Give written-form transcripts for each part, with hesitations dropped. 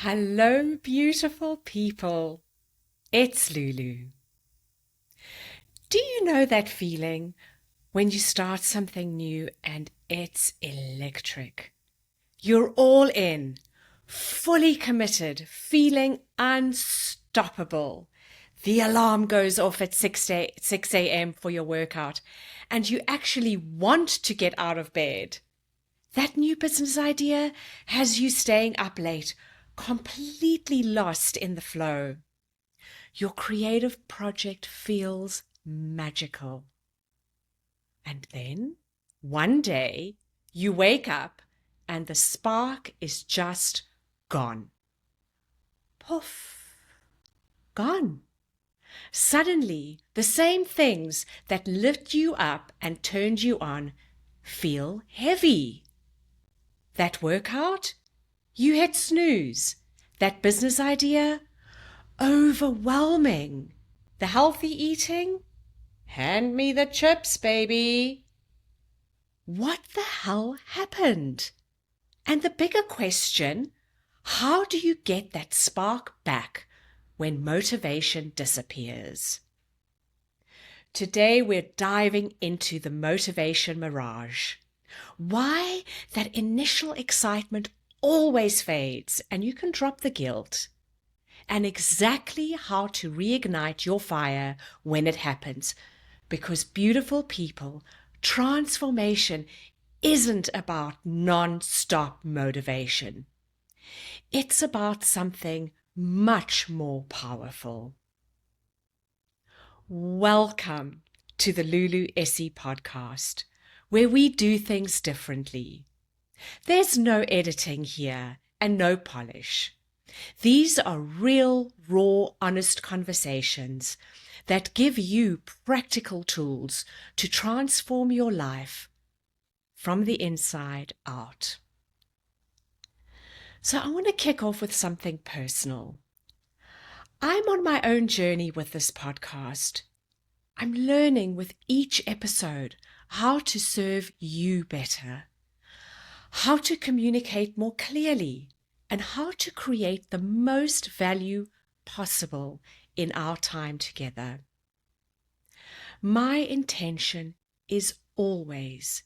Hello, beautiful people. It's Lulu. Do you know that feeling when you start something new and it's electric? You're all in, fully committed, feeling unstoppable. The alarm goes off at 6 a.m. for your workout, and you actually want to get out of bed. That new business idea has you staying up late, completely lost in the flow. Your creative project feels magical. And then, one day, you wake up and the spark is just gone. Poof, gone. Suddenly, the same things that lift you up and turned you on feel heavy. That workout? You hit snooze. That business idea? Overwhelming. The healthy eating? Hand me the chips, baby. What the hell happened? And the bigger question, how do you get that spark back when motivation disappears? Today we're diving into the motivation mirage. Why that initial excitement always fades and you can drop the guilt. And exactly how to reignite your fire when it happens. Because beautiful people, transformation isn't about non-stop motivation. It's about something much more powerful. Welcome to the Lulu Essey podcast, where we do things differently. There's no editing here and no polish. These are real, raw, honest conversations that give you practical tools to transform your life from the inside out. So I want to kick off with something personal. I'm on my own journey with this podcast. I'm learning with each episode how to serve you better, how to communicate more clearly, and how to create the most value possible in our time together. My intention is always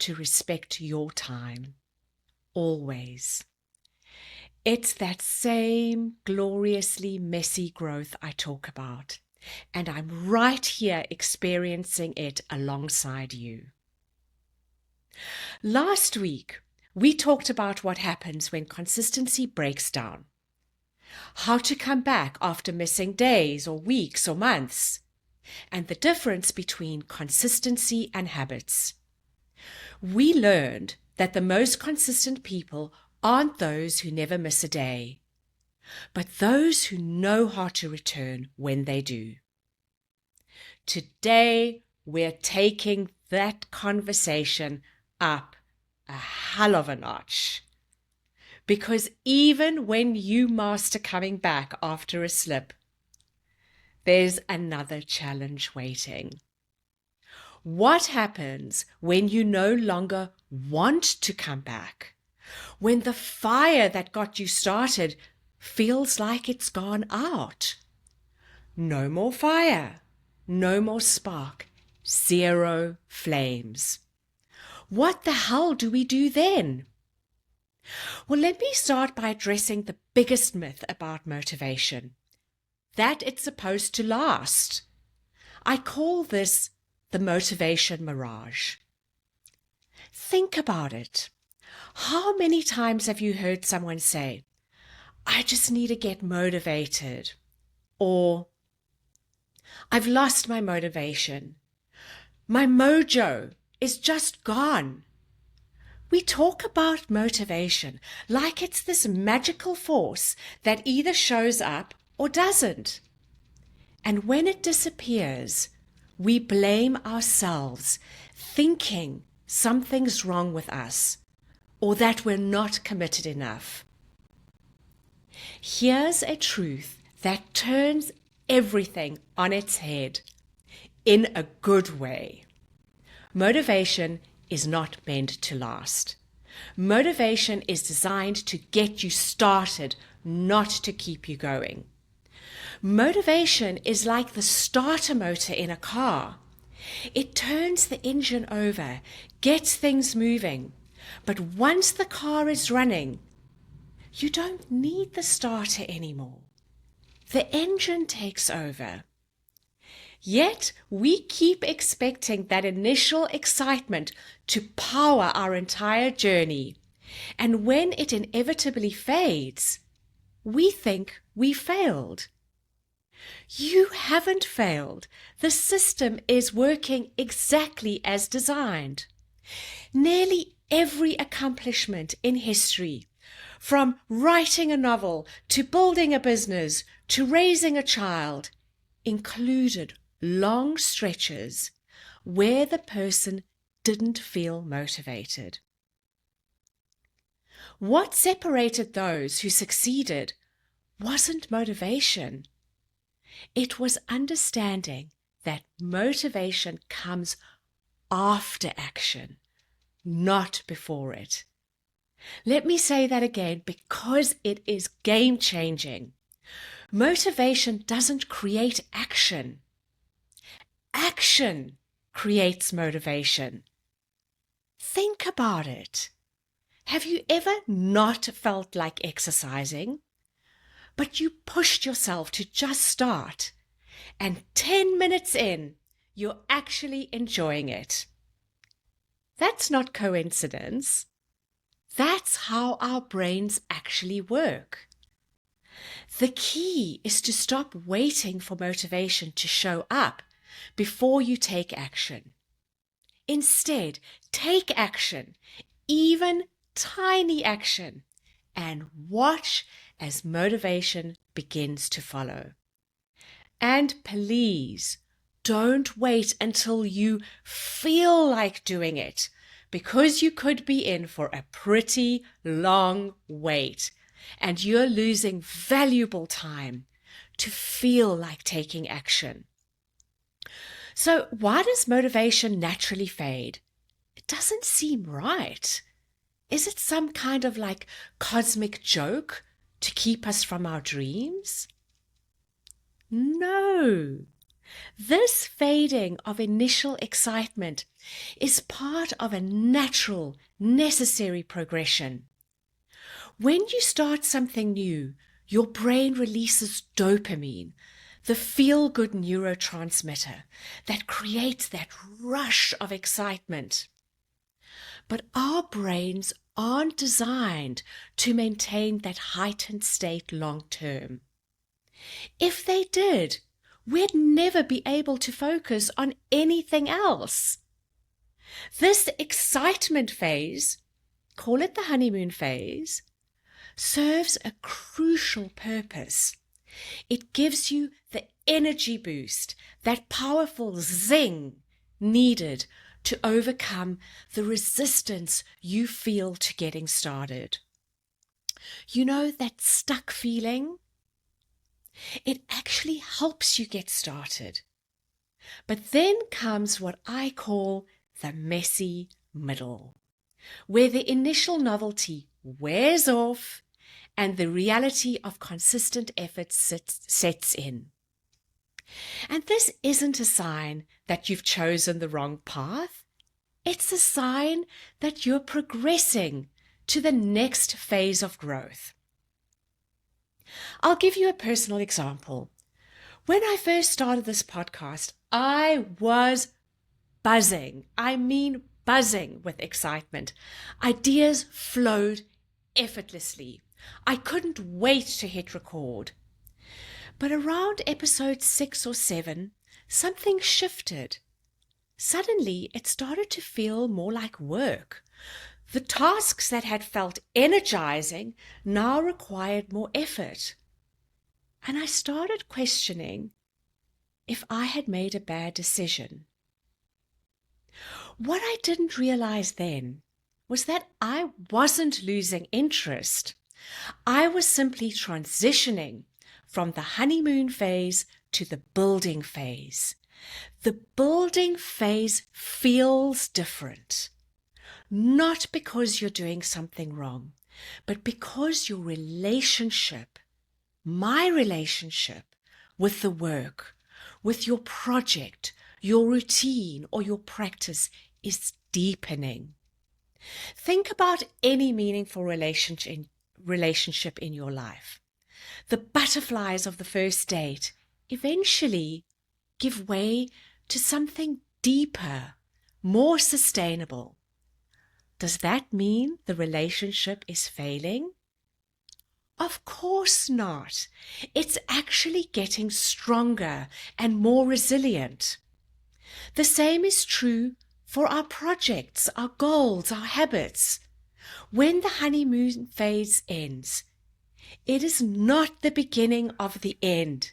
to respect your time. Always. It's that same gloriously messy growth I talk about, and I'm right here experiencing it alongside you. Last week, we talked about what happens when consistency breaks down, how to come back after missing days or weeks or months, and the difference between consistency and habits. We learned that the most consistent people aren't those who never miss a day, but those who know how to return when they do. Today, we're taking that conversation up a hell of a notch. Because even when you master coming back after a slip, there's another challenge waiting. What happens when you no longer want to come back? When the fire that got you started feels like it's gone out? No more fire, no more spark, zero flames. What the hell do we do then? Well, let me start by addressing the biggest myth about motivation, that it's supposed to last. I call this the motivation mirage. Think about it. How many times have you heard someone say, I just need to get motivated, or I've lost my motivation. My mojo is just gone. We talk about motivation like it's this magical force that either shows up or doesn't. And when it disappears, we blame ourselves, thinking something's wrong with us or that we're not committed enough. Here's a truth that turns everything on its head in a good way. Motivation is not meant to last. Motivation is designed to get you started not to keep you going. Motivation is like the starter motor in a car. It turns the engine over, gets things moving. But once the car is running, you don't need the starter anymore. The engine takes over. Yet we keep expecting that initial excitement to power our entire journey. And when it inevitably fades, we think we failed. You haven't failed. The system is working exactly as designed. Nearly every accomplishment in history, from writing a novel to building a business to raising a child, included long stretches where the person didn't feel motivated. What separated those who succeeded wasn't motivation. It was understanding that motivation comes after action, not before it. Let me say that again because it is game-changing. Motivation doesn't create action. Action creates motivation. Think about it. Have you ever not felt like exercising, but you pushed yourself to just start, and 10 minutes in, you're actually enjoying it? That's not coincidence. That's how our brains actually work. The key is to stop waiting for motivation to show up before you take action. Instead, take action, even tiny action, and watch as motivation begins to follow. And please, don't wait until you feel like doing it, because you could be in for a pretty long wait, and you're losing valuable time to feel like taking action. So why does motivation naturally fade? It doesn't seem right. Is it some kind of like cosmic joke to keep us from our dreams? No. This fading of initial excitement is part of a natural, necessary progression. When you start something new, your brain releases dopamine, the feel-good neurotransmitter that creates that rush of excitement. But our brains aren't designed to maintain that heightened state long term. If they did, we'd never be able to focus on anything else. This excitement phase, call it the honeymoon phase, serves a crucial purpose. It gives you the energy boost, that powerful zing needed to overcome the resistance you feel to getting started. You know that stuck feeling? It actually helps you get started. But then comes what I call the messy middle, where the initial novelty wears off and the reality of consistent effort sets in. And this isn't a sign that you've chosen the wrong path. It's a sign that you're progressing to the next phase of growth. I'll give you a personal example. When I first started this podcast, I was buzzing. I mean buzzing with excitement. Ideas flowed effortlessly. I couldn't wait to hit record. But around episode 6 or 7, something shifted. Suddenly, it started to feel more like work. The tasks that had felt energizing now required more effort. And I started questioning if I had made a bad decision. What I didn't realize then was that I wasn't losing interest. I was simply transitioning from the honeymoon phase to the building phase. The building phase feels different, not because you're doing something wrong, but because your relationship, my relationship with the work, with your project, your routine, or your practice is deepening. Think about any meaningful relationship in your life. The butterflies of the first date eventually give way to something deeper, more sustainable. Does that mean the relationship is failing? Of course not. It's actually getting stronger and more resilient. The same is true for our projects, our goals, our habits. When the honeymoon phase ends, it is not the beginning of the end.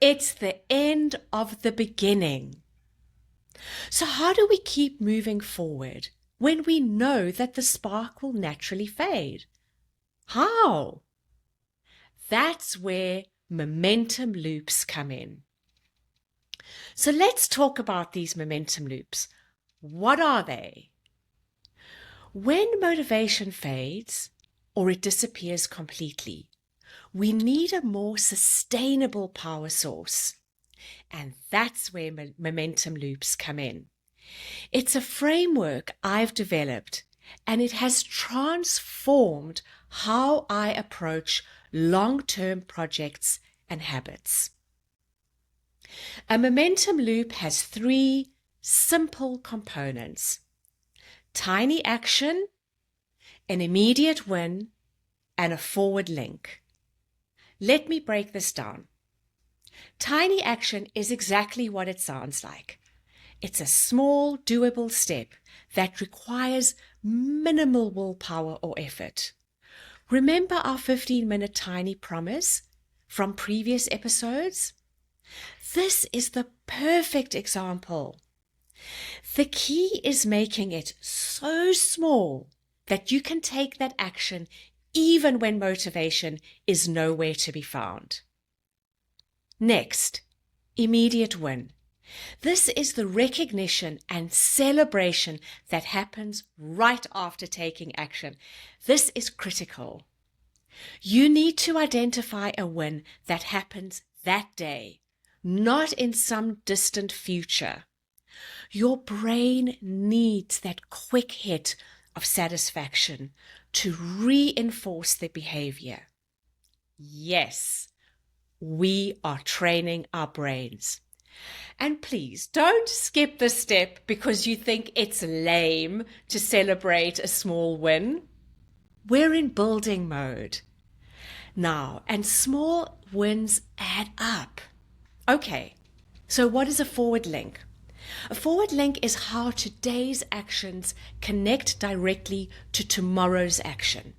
It's the end of the beginning. So how do we keep moving forward when we know that the spark will naturally fade? How? That's where momentum loops come in. So let's talk about these momentum loops. What are they? When motivation fades or it disappears completely, we need a more sustainable power source. And that's where momentum loops come in. It's a framework I've developed, and it has transformed how I approach long-term projects and habits. A momentum loop has 3 simple components: tiny action, an immediate win, and a forward link. Let me break this down. Tiny action is exactly what it sounds like. It's a small, doable step that requires minimal willpower or effort. Remember our 15-minute tiny promise from previous episodes? This is the perfect example. The key is making it so small that you can take that action even when motivation is nowhere to be found. Next, immediate win. This is the recognition and celebration that happens right after taking action. This is critical. You need to identify a win that happens that day, not in some distant future. Your brain needs that quick hit of satisfaction to reinforce the behavior. Yes, we are training our brains. And please don't skip this step because you think it's lame to celebrate a small win. We're in building mode now, and small wins add up. Okay, so what is a forward link? A forward link is how today's actions connect directly to tomorrow's action.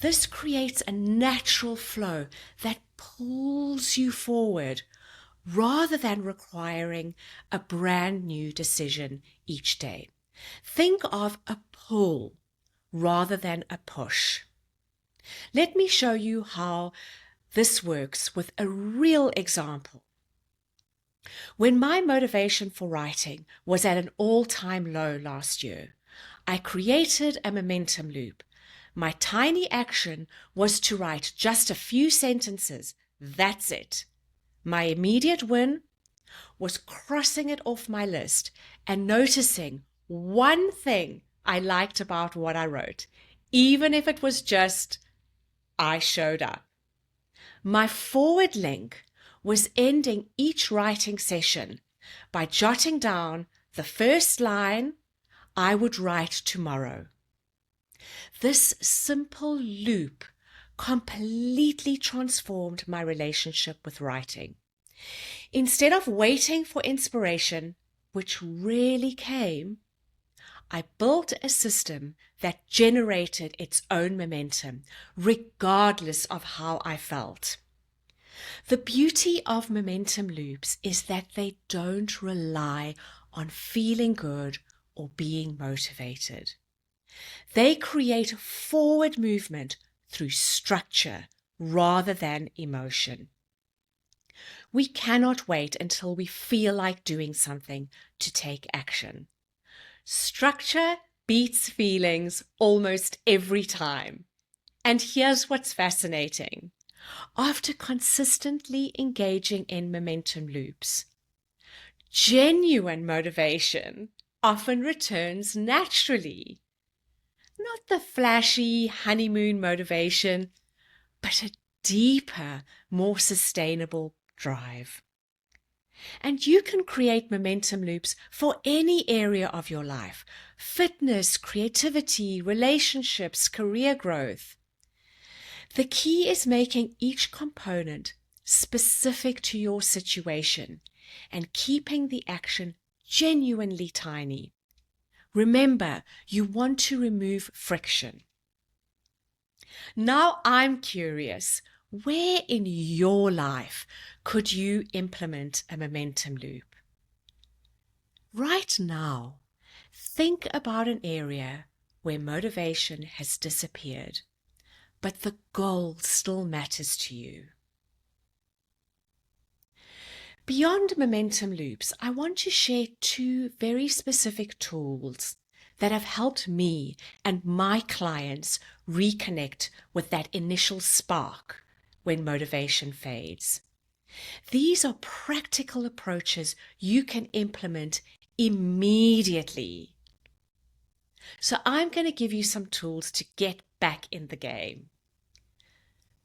This creates a natural flow that pulls you forward rather than requiring a brand new decision each day. Think of a pull rather than a push. Let me show you how this works with a real example. When my motivation for writing was at an all-time low last year, I created a momentum loop. My tiny action was to write just a few sentences. That's it. My immediate win was crossing it off my list and noticing one thing I liked about what I wrote, even if it was just, I showed up. My forward link was ending each writing session by jotting down the first line I would write tomorrow. This simple loop completely transformed my relationship with writing. Instead of waiting for inspiration, which rarely came, I built a system that generated its own momentum, regardless of how I felt. The beauty of momentum loops is that they don't rely on feeling good or being motivated. They create forward movement through structure rather than emotion. We cannot wait until we feel like doing something to take action. Structure beats feelings almost every time. And here's what's fascinating. After consistently engaging in momentum loops, genuine motivation often returns naturally. Not the flashy honeymoon motivation, but a deeper, more sustainable drive. And you can create momentum loops for any area of your life: fitness, creativity, relationships, career growth. The key is making each component specific to your situation and keeping the action genuinely tiny. Remember, you want to remove friction. Now I'm curious, where in your life could you implement a momentum loop? Right now, think about an area where motivation has disappeared, but the goal still matters to you. Beyond momentum loops, I want to share 2 very specific tools that have helped me and my clients reconnect with that initial spark when motivation fades. These are practical approaches you can implement immediately. So I'm going to give you some tools to get back in the game.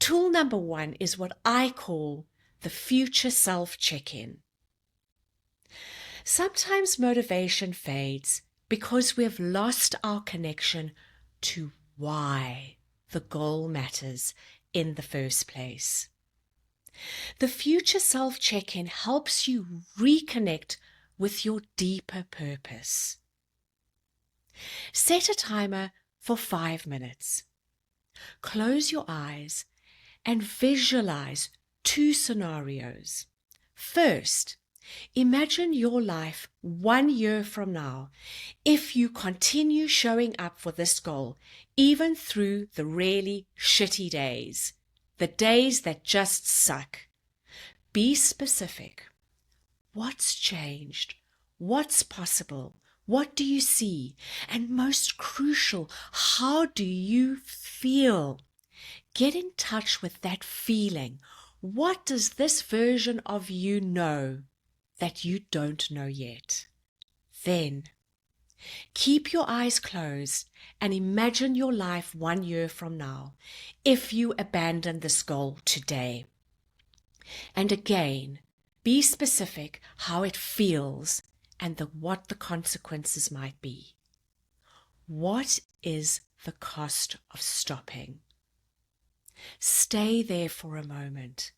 Tool number 1 is what I call the future self check-in. Sometimes motivation fades because we've lost our connection to why the goal matters in the first place. The future self check-in helps you reconnect with your deeper purpose. Set a timer for 5 minutes. Close your eyes and visualize 2 scenarios. First, imagine your life 1 year from now if you continue showing up for this goal, even through the really shitty days, the days that just suck. Be specific. What's changed? What's possible? What do you see? And most crucial, how do you feel? Get in touch with that feeling. What does this version of you know that you don't know yet? Then, keep your eyes closed and imagine your life 1 year from now if you abandon this goal today. And again, be specific how it feels and what the consequences might be. What is the cost of stopping? Stay there for a moment,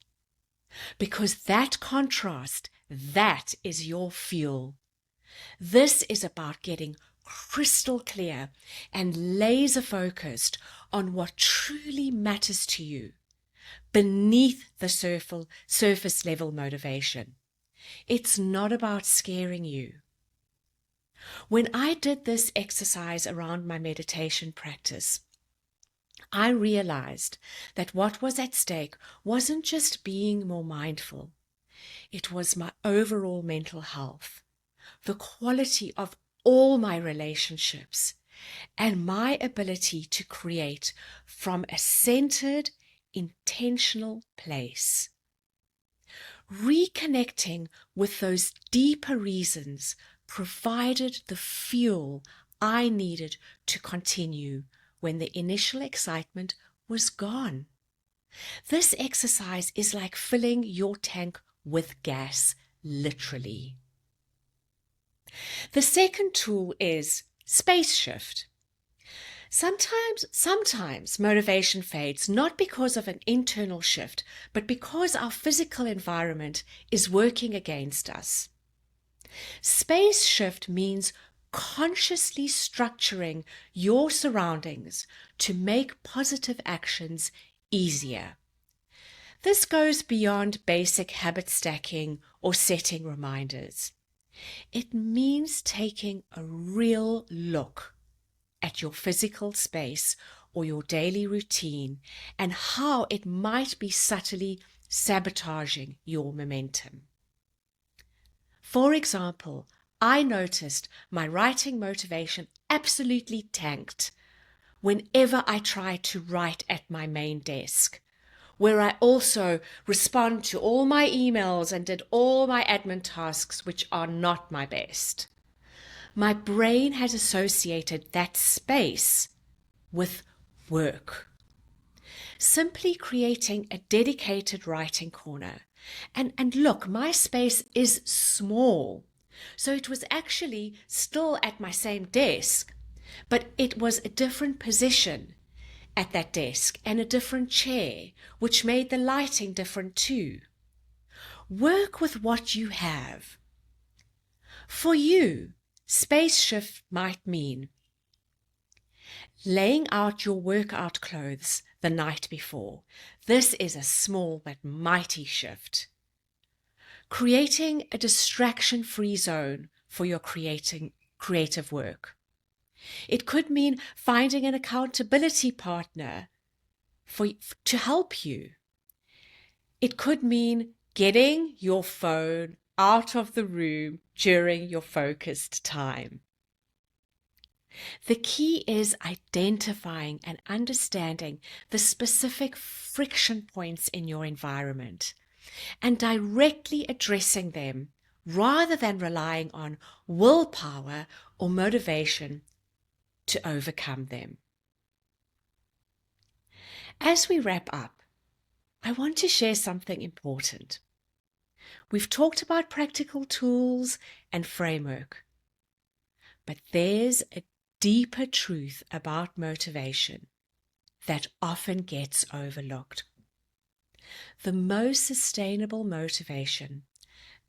because that contrast, that is your fuel. This is about getting crystal clear and laser focused on what truly matters to you beneath the surface level motivation. It's not about scaring you. When I did this exercise around my meditation practice, I realized that what was at stake wasn't just being more mindful. It was my overall mental health, the quality of all my relationships, and my ability to create from a centered, intentional place. Reconnecting with those deeper reasons provided the fuel I needed to continue when the initial excitement was gone. This exercise is like filling your tank with gas, literally. The second tool is space shift. Sometimes motivation fades not because of an internal shift, but because our physical environment is working against us. Space shift means consciously structuring your surroundings to make positive actions easier. This goes beyond basic habit stacking or setting reminders. It means taking a real look at your physical space or your daily routine and how it might be subtly sabotaging your momentum. For example, I noticed my writing motivation absolutely tanked whenever I try to write at my main desk, where I also respond to all my emails and did all my admin tasks, which are not my best. My brain has associated that space with work. Simply creating a dedicated writing corner. And look, my space is small. So it was actually still at my same desk, but it was a different position at that desk and a different chair, which made the lighting different too. Work with what you have. For you, space shift might mean laying out your workout clothes the night before. This is a small but mighty shift. Creating a distraction-free zone for your creative work. It could mean finding an accountability partner to help you. It could mean getting your phone out of the room during your focused time. The key is identifying and understanding the specific friction points in your environment and directly addressing them rather than relying on willpower or motivation to overcome them. As we wrap up, I want to share something important. We've talked about practical tools and framework, but there's a deeper truth about motivation that often gets overlooked. The most sustainable motivation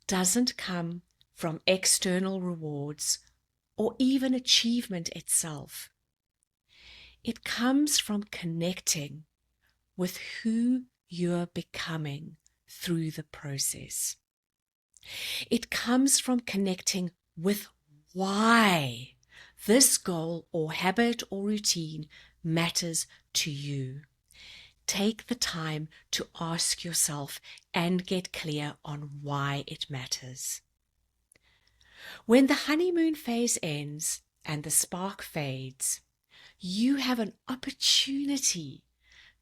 doesn't come from external rewards or even achievement itself. It comes from connecting with who you're becoming through the process. It comes from connecting with why this goal or habit or routine matters to you. Take the time to ask yourself and get clear on why it matters. When the honeymoon phase ends and the spark fades, you have an opportunity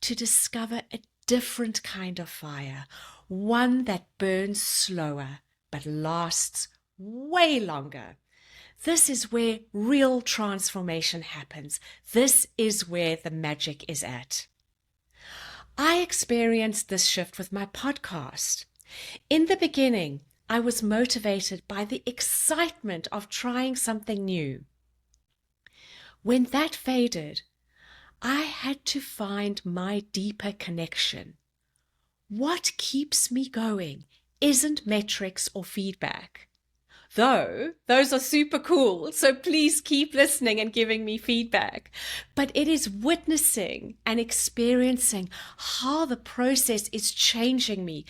to discover a different kind of fire, one that burns slower but lasts way longer. This is where real transformation happens. This is where the magic is at. I experienced this shift with my podcast. In the beginning, I was motivated by the excitement of trying something new. When that faded, I had to find my deeper connection. What keeps me going isn't metrics or feedback. Though those are super cool, so please keep listening and giving me feedback. But it is witnessing and experiencing how the process is changing me.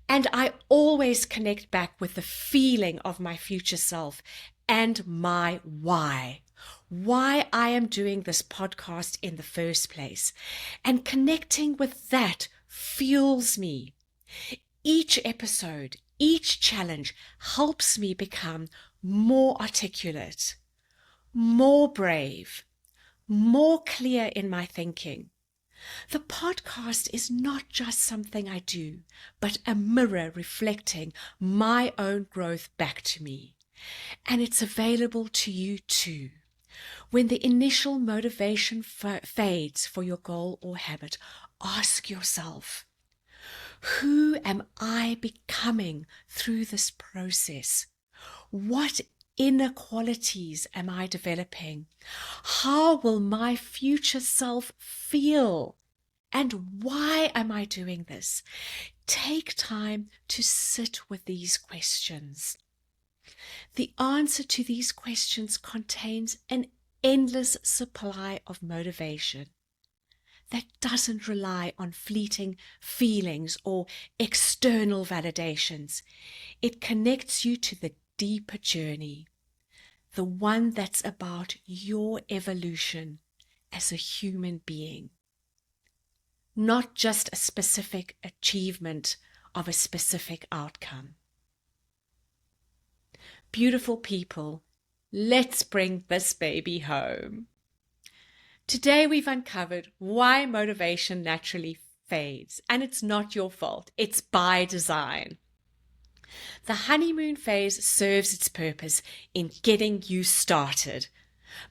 And I always connect back with the feeling of my future self and my why. Why I am doing this podcast in the first place. And connecting with that fuels me. Each episode, each challenge helps me become more articulate, more brave, more clear in my thinking. The podcast is not just something I do, but a mirror reflecting my own growth back to me. And it's available to you too. When the initial motivation fades for your goal or habit, ask yourself, who am I becoming through this process? What inner qualities am I developing? How will my future self feel? And why am I doing this? Take time to sit with these questions. The answer to these questions contains an endless supply of motivation that doesn't rely on fleeting feelings or external validations. It connects you to the deeper journey, the one that's about your evolution as a human being, not just a specific achievement of a specific outcome. Beautiful people, let's bring this baby home. Today we've uncovered why motivation naturally fades, and it's not your fault. It's by design. The honeymoon phase serves its purpose in getting you started,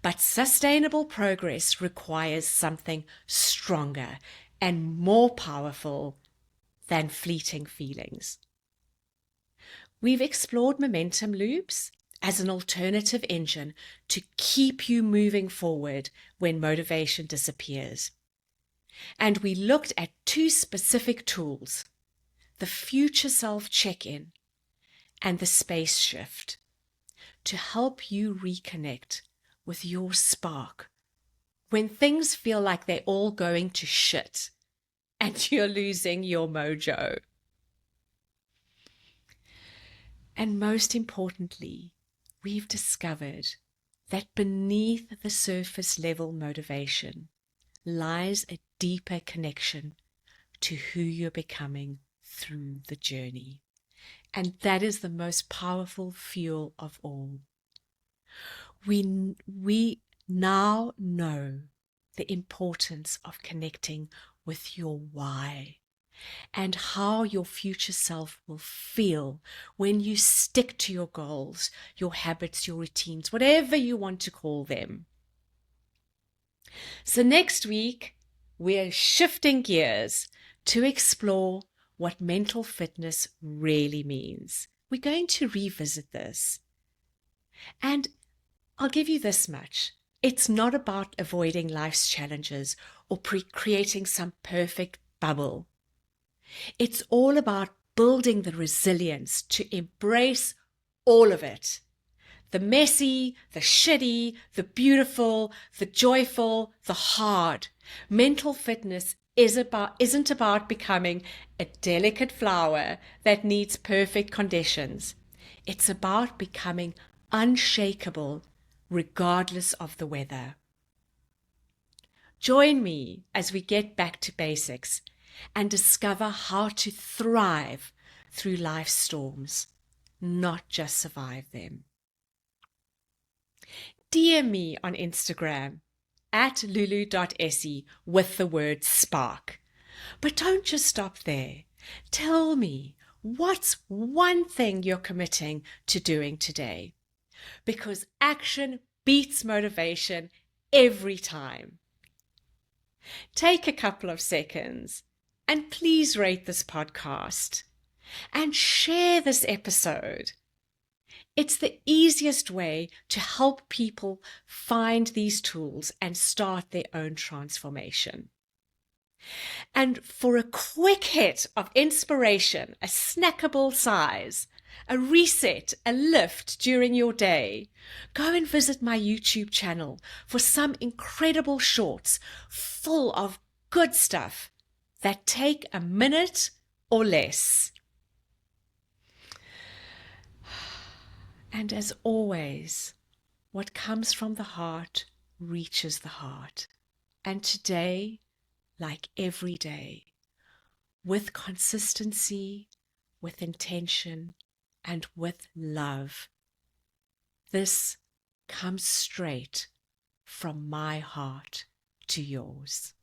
but sustainable progress requires something stronger and more powerful than fleeting feelings. We've explored momentum loops as an alternative engine to keep you moving forward when motivation disappears. And we looked at 2 specific tools, the future self check-in and the space shift, to help you reconnect with your spark when things feel like they're all going to shit and you're losing your mojo. And most importantly, we've discovered that beneath the surface level motivation lies a deeper connection to who you're becoming through the journey. And that is the most powerful fuel of all. We now know the importance of connecting with your why and how your future self will feel when you stick to your goals, your habits, your routines, whatever you want to call them. So next week, we're shifting gears to explore what mental fitness really means. We're going to revisit this. And I'll give you this much. It's not about avoiding life's challenges or creating some perfect bubble. It's all about building the resilience to embrace all of it. The messy, the shitty, the beautiful, the joyful, the hard. Mental fitness isn't about becoming a delicate flower that needs perfect conditions. It's about becoming unshakable regardless of the weather. Join me as we get back to basics and discover how to thrive through life's storms, not just survive them. DM me on Instagram at lulu.essey with the word spark. But don't just stop there. Tell me, what's one thing you're committing to doing today? Because action beats motivation every time. Take a couple of seconds and please rate this podcast and share this episode. It's the easiest way to help people find these tools and start their own transformation. And for a quick hit of inspiration, a snackable size, a reset, a lift during your day, go and visit my YouTube channel for some incredible shorts full of good stuff that take a minute or less. And as always, what comes from the heart reaches the heart. And today, like every day, with consistency, with intention, and with love, this comes straight from my heart to yours.